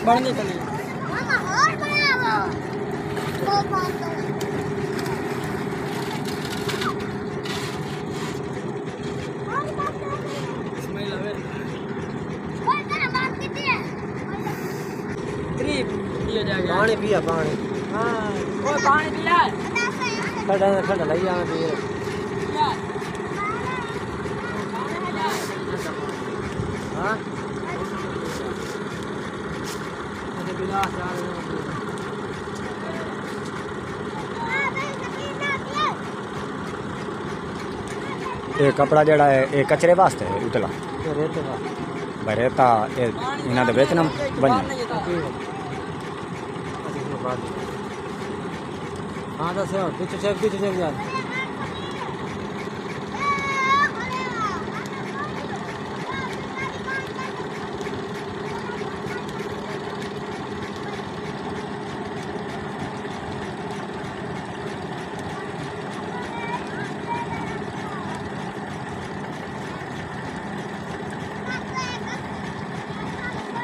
बढ़ने चले मामा और बनाओ वो कौन तो इस्माइल अवे और तेरा बाप कितने है ट्रिप ये जाएगा पानी पिया पानी हां ओए पानी पिया ठंडा ठंडा लग जाना पिए हां मुझे गिलास यार ये कपड़ा जड़ा है ये कचरे वास्ते है उतला रेते का बरेता ये इना दे बेचना बन हां तो सर पीछे चेक जा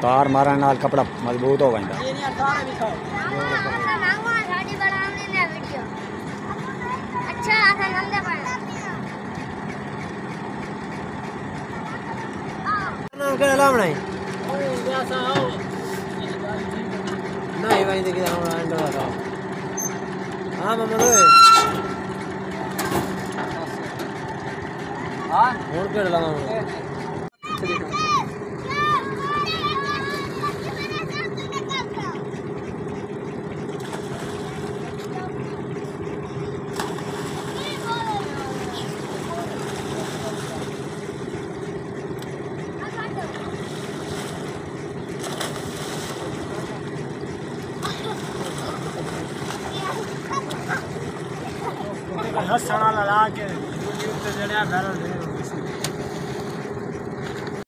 तार मारन नाल कपड़ा मजबूत हो वेंदा ये नहीं तार भी खाओ मांगवा गाड़ी बनाने ने वीडियो अच्छा आसा नंदे पर नाम के लाम नहीं ओए जैसा आओ नहीं भाई देखिए हम अंडा का हां मम्मा रे हां और के लाम हंसना लगा के यूट्यूब पे जड़िया भर दे